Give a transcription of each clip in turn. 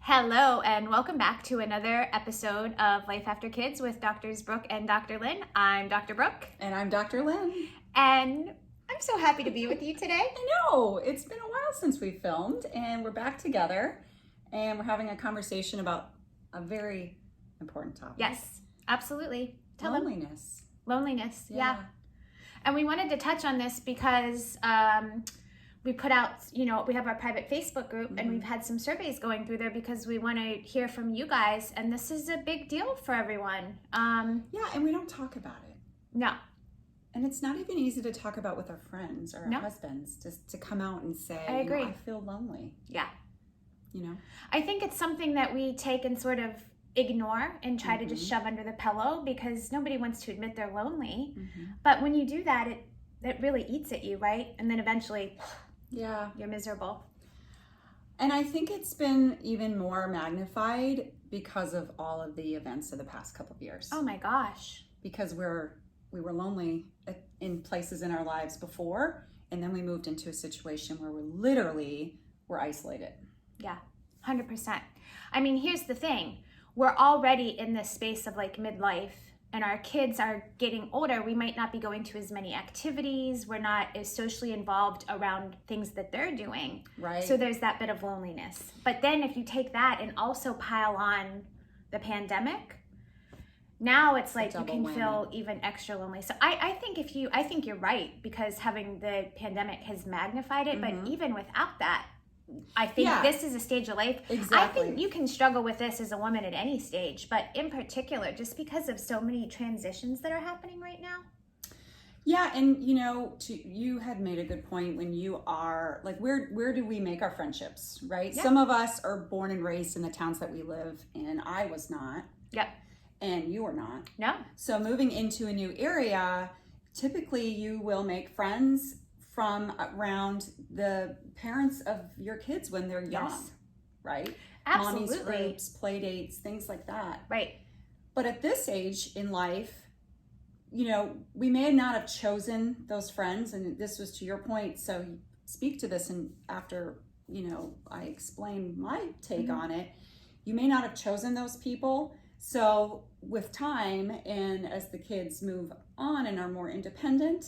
Hello, and welcome back to another episode of Life After Kids with Doctors Brooke and Dr. Lynne. I'm Dr. Brooke. And I'm Dr. Lynne. And I'm so happy to be with you today. I know, it's been a while since we filmed, and we're back together, and we're having a conversation about a very important topic. Yes, absolutely. Loneliness. Loneliness, yeah. And we wanted to touch on this because we put out, we have our private Facebook group, and we've had some surveys going through there because we want to hear from you guys, and this is a big deal for everyone. Yeah, and we don't talk about it. No. And it's not even easy to talk about with our friends or our husbands, just to come out and say, I agree. I feel lonely. Yeah. I think it's something that we take and sort of ignore and try to just shove under the pillow because nobody wants to admit they're lonely. But when you do that, it really eats at you, right? And then eventually, you're miserable. And I think it's been even more magnified because of all of the events of the past couple of years. Oh my gosh. Because we were lonely in places in our lives before, and then we moved into a situation where we're isolated. Yeah, 100%. I mean, here's the thing. We're already in this space of like midlife, and our kids are getting older. We might not be going to as many activities. We're not as socially involved around things that they're doing. Right. So there's that bit of loneliness. But then if you take that and also pile on the pandemic, now it's like you can feel even extra lonely. So I think you're right, because having the pandemic has magnified it. But even without that, I think this is a stage of life. Exactly. I think you can struggle with this as a woman at any stage, but in particular, just because of so many transitions that are happening right now. Yeah, and you had made a good point when you are like, where do we make our friendships, right? Yeah. Some of us are born and raised in the towns that we live in. I was not. Yep. And you are not. No. So moving into a new area, typically you will make friends from around the parents of your kids when they're young, right? Absolutely. Mommy's groups, play dates, things like that. Right. But at this age in life, we may not have chosen those friends, and this was to your point, so speak to this, and after, I explain my take on it, you may not have chosen those people. So with time, and as the kids move on and are more independent,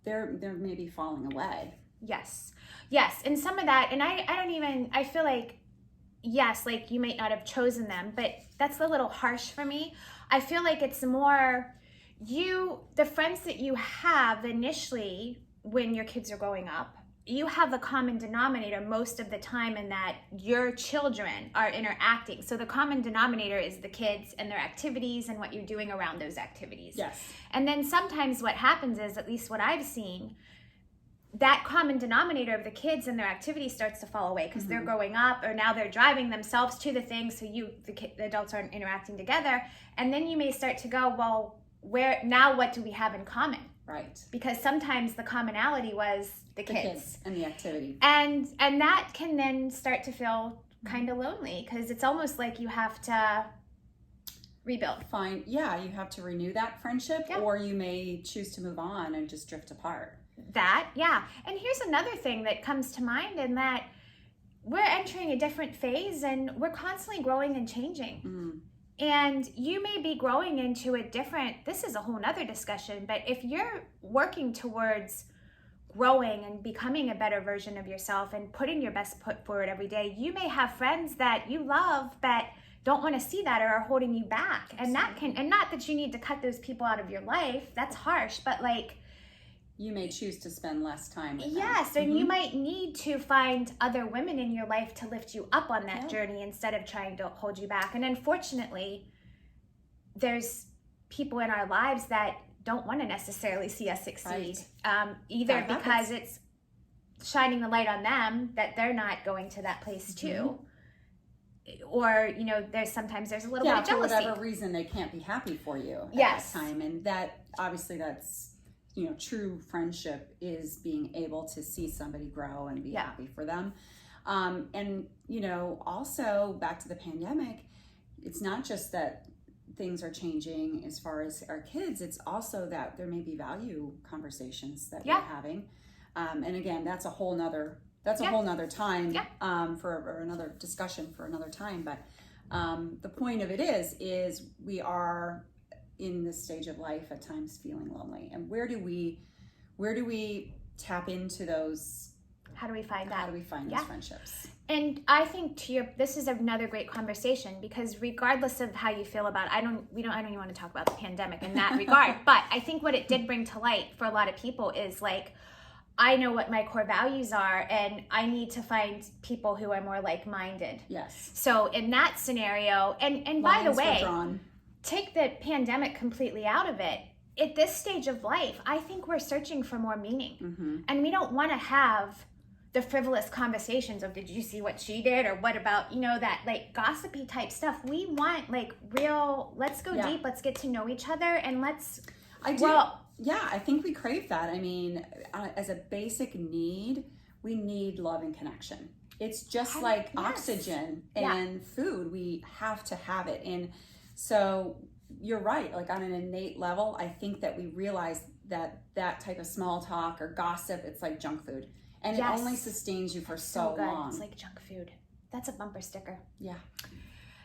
they're maybe falling away. Yes. And some of that, and I feel like, yes, like you might not have chosen them, but that's a little harsh for me. I feel like it's more the friends that you have initially when your kids are growing up, you have a common denominator most of the time in that your children are interacting. So the common denominator is the kids and their activities and what you're doing around those activities. Yes. And then sometimes what happens is, at least what I've seen, that common denominator of the kids and their activities starts to fall away because they're growing up, or now they're driving themselves to the things, so the adults aren't interacting together. And then you may start to go, well, what do we have in common? Right. Because sometimes the commonality was the kids and the activity. And that can then start to feel kind of lonely, because it's almost like you have to rebuild. You have to renew that friendship, or you may choose to move on and just drift apart. And here's another thing that comes to mind, in that we're entering a different phase and we're constantly growing and changing. And you may be growing into this is a whole nother discussion, but if you're working towards growing and becoming a better version of yourself and putting your best foot forward every day, you may have friends that you love but don't want to see that, or are holding you back. And not that you need to cut those people out of your life, that's harsh, but like, you may choose to spend less time with them. Yes, and you might need to find other women in your life to lift you up on that journey instead of trying to hold you back. And unfortunately, there's people in our lives that don't want to necessarily see us succeed. Either because it's shining the light on them that they're not going to that place too. Or, there's a little bit of jealousy. For whatever reason, they can't be happy for you at that time. And that, obviously, that's, true friendship is being able to see somebody grow and be happy for them. And, also back to the pandemic, it's not just that things are changing as far as our kids, it's also that there may be value conversations that we're having. And again, that's a whole nother that's a whole nother time, Yeah. For another discussion for another time. But the point of it is we are in this stage of life at times feeling lonely. And where do we tap into those? How do we find that? How do we find those friendships? And I think this is another great conversation, because regardless of how you feel about it, I don't even want to talk about the pandemic in that regard. But I think what it did bring to light for a lot of people is like, I know what my core values are, and I need to find people who are more like-minded. Yes. So in that scenario, and by the way, take the pandemic completely out of it. At this stage of life, I think we're searching for more meaning. Mm-hmm. And we don't want to have the frivolous conversations of, did you see what she did? Or what about, that like gossipy type stuff. We want like real, let's go deep, let's get to know each other, and I think we crave that. I mean, as a basic need, we need love and connection. It's just like oxygen and food. We have to have it. And so you're right. Like on an innate level, I think that we realize that type of small talk or gossip, it's like junk food. And it only sustains you for so long. It's like junk food. That's a bumper sticker. Yeah.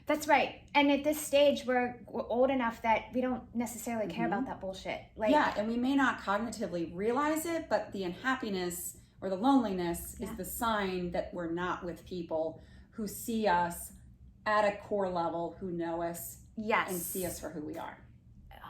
That's right. And at this stage, we're old enough that we don't necessarily care about that bullshit. And we may not cognitively realize it, but the unhappiness or the loneliness is the sign that we're not with people who see us at a core level, who know us and see us for who we are.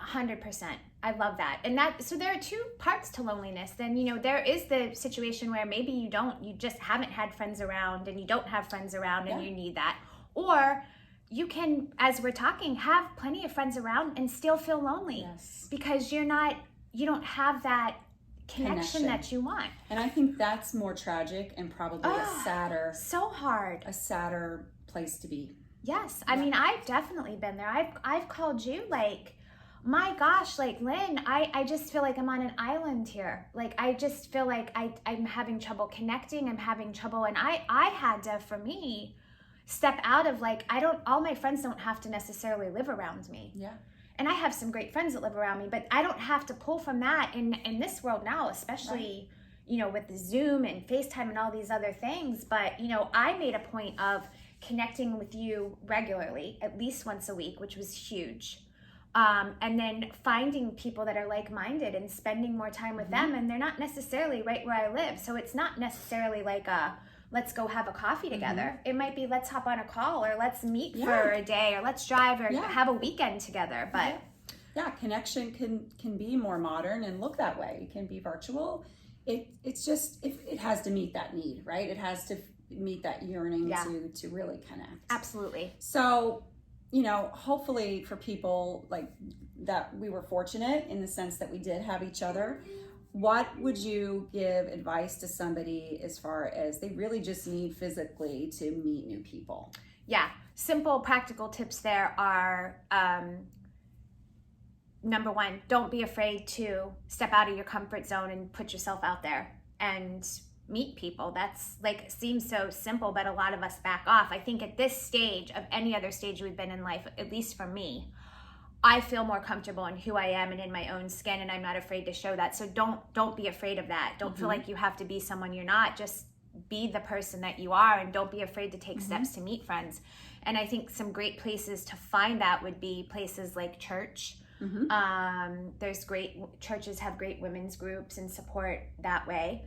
100%. I love that. And so there are two parts to loneliness. Then, there is the situation where maybe you just haven't had friends around, and you don't have friends around and you need that. Or you can, as we're talking, have plenty of friends around and still feel lonely because you don't have that connection that you want. And I think that's more tragic and probably so hard. A sadder place to be. Yes. I mean, I've definitely been there. I've called you like, my gosh, like, Lynn, I just feel like I'm on an island here. Like, I just feel like I'm having trouble connecting. I'm having trouble. And I had to, for me, step out of like, all my friends don't have to necessarily live around me. Yeah. And I have some great friends that live around me, but I don't have to pull from that in this world now, especially, with the Zoom and FaceTime and all these other things. But, I made a point of connecting with you regularly, at least once a week, which was huge. And then finding people that are like-minded and spending more time with them. And they're not necessarily right where I live. So it's not necessarily like let's go have a coffee together. It might be, let's hop on a call, or let's meet for a day, or let's drive, or have a weekend together. But connection can be more modern and look that way. It can be virtual. It's just, it has to meet that need, right? It has to meet that yearning to really connect. Absolutely. So, hopefully for people like that, we were fortunate in the sense that we did have each other. What would you give advice to somebody as far as they really just need physically to meet new people? Yeah. Simple, practical tips there are, number one, don't be afraid to step out of your comfort zone and put yourself out there and meet people. That's like, seems so simple, but a lot of us back off. I think at this stage of any other stage we've been in life, at least for me, I feel more comfortable in who I am and in my own skin, and I'm not afraid to show that. So don't be afraid of that. Don't feel like you have to be someone you're not. Just be the person that you are, and don't be afraid to take steps to meet friends. And I think some great places to find that would be places like church. Churches have great women's groups and support that way.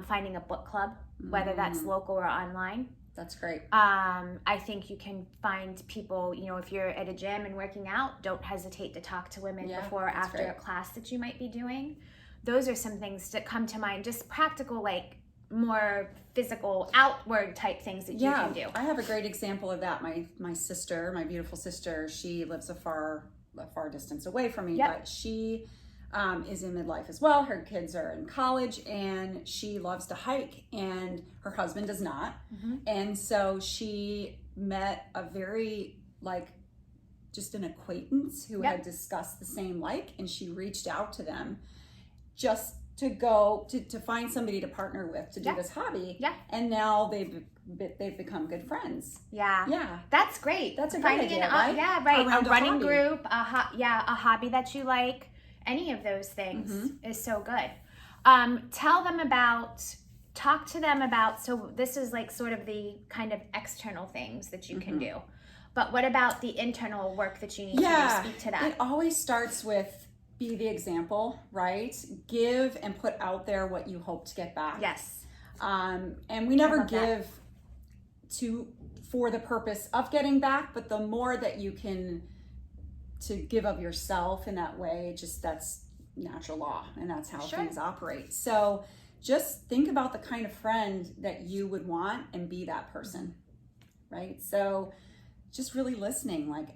Finding a book club, whether that's local or online. That's great. I think you can find people, if you're at a gym and working out, don't hesitate to talk to women before or after a class that you might be doing. Those are some things that come to mind, just practical, like more physical, outward type things that you can do. I have a great example of that. My sister, my beautiful sister, she lives a far distance away from me, but she is in midlife as well. Her kids are in college, and she loves to hike, and her husband does not. And so she met a very just an acquaintance who had discussed the same and she reached out to them just to go to find somebody to partner with to do this hobby. And now they've become good friends. That's great. That's a great idea, right? A running group, a hobby that you like. Any of those things is so good. Tell them about talk to them about, so this is like sort of the kind of external things that you can do. But what about the internal work that you need to do? Speak to that. It always starts with be the example, right? Give and put out there what you hope to get back. Yes. And we never give for the purpose of getting back, but the more that you can to give of yourself in that way, just that's natural law, and that's how things operate. So just think about the kind of friend that you would want and be that person, right? So just really listening, like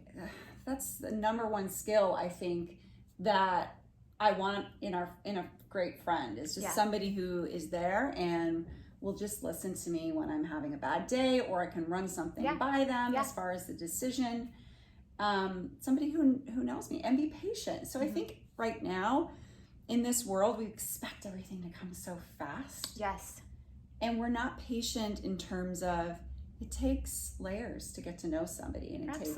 that's the number one skill I think that I want in a great friend is just somebody who is there and will just listen to me when I'm having a bad day, or I can run something by them as far as the decision. Somebody who knows me, and be patient. So I think right now in this world, we expect everything to come so fast. Yes. And we're not patient in terms of it takes layers to get to know somebody, and it takes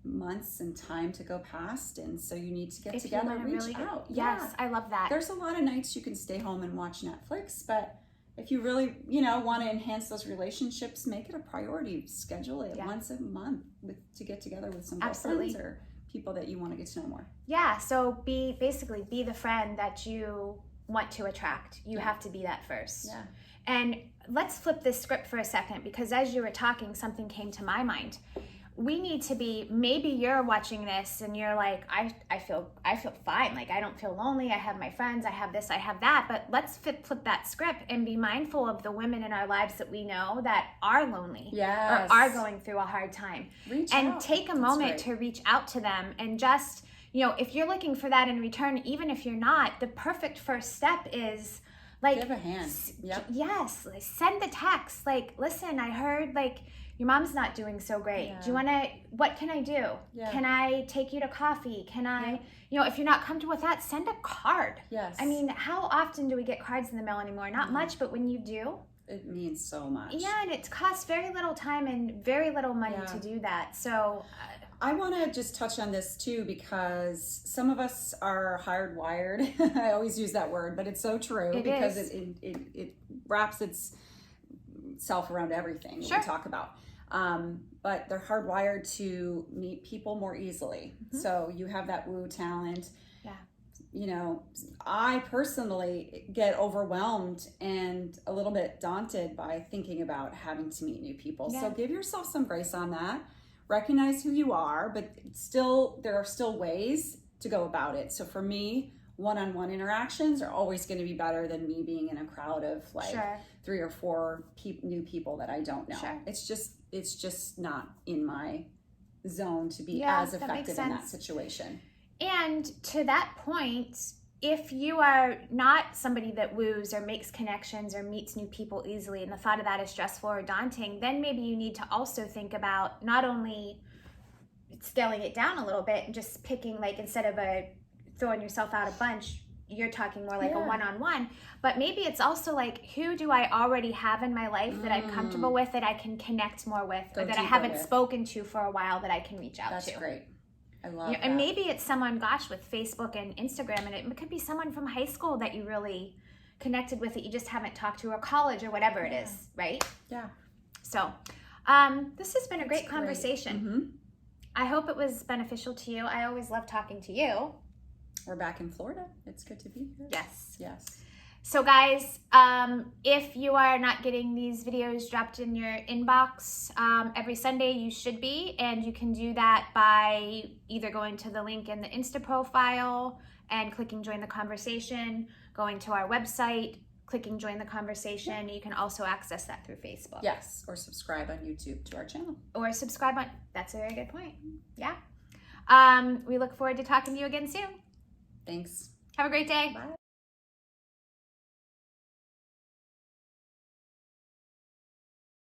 months and time to go past. And so you need to get together and reach out. Yes, I love that. There's a lot of nights you can stay home and watch Netflix, but if you really, want to enhance those relationships, make it a priority. Schedule it once a month to get together with some friends or people that you want to get to know more. Yeah, so be the friend that you want to attract. You have to be that first. Yeah. And let's flip this script for a second, because as you were talking, something came to my mind. We need to be, maybe you're watching this and you're like, I feel fine. Like, I don't feel lonely. I have my friends. I have this, I have that. But let's flip that script and be mindful of the women in our lives that we know that are lonely or are going through a hard time. Reach out. Take a moment to reach out to them, and just, if you're looking for that in return, even if you're not, the perfect first step is like, give a hand. Yes. Like, send the text. Like, listen, I heard your mom's not doing so great. Yeah. Do you want to, what can I do? Yeah. Can I take you to coffee? Can I, if you're not comfortable with that, send a card. Yes. I mean, how often do we get cards in the mail anymore? Not much, but when you do, it means so much. Yeah, and it costs very little time and very little money to do that. So I want to just touch on this too, because some of us are hardwired. I always use that word, but it's so true because it wraps itself around everything we talk about. But they're hardwired to meet people more easily. So you have that woo talent. Yeah. I personally get overwhelmed and a little bit daunted by thinking about having to meet new people. Yeah. So give yourself some grace on that. Recognize who you are, but there are still ways to go about it. So for me, one-on-one interactions are always going to be better than me being in a crowd of 3 or 4 new people that I don't know. Sure. It's just not in my zone to be as effective in that situation. And to that point, if you are not somebody that woos or makes connections or meets new people easily, and the thought of that is stressful or daunting, then maybe you need to also think about not only scaling it down a little bit and just picking, instead of throwing yourself out a bunch, you're talking more like a one-on-one, but maybe it's also who do I already have in my life that I'm comfortable with, that I can connect more with, or that I haven't spoken to for a while, that I can reach out to. That's great. I love that. And maybe it's someone, with Facebook and Instagram, and it could be someone from high school that you really connected with that you just haven't talked to, or college, or whatever it is, right? Yeah. So this has been a great conversation. I hope it was beneficial to you. I always love talking to you. We're back in Florida. It's good to be here. Yes. Yes. So guys, if you are not getting these videos dropped in your inbox every Sunday, you should be. And you can do that by either going to the link in the Insta profile and clicking join the conversation, going to our website, clicking join the conversation. You can also access that through Facebook. Yes, or subscribe on YouTube to our channel. Or subscribe on, that's a very good point. Yeah. We look forward to talking to you again soon. Thanks. Have a great day. Bye.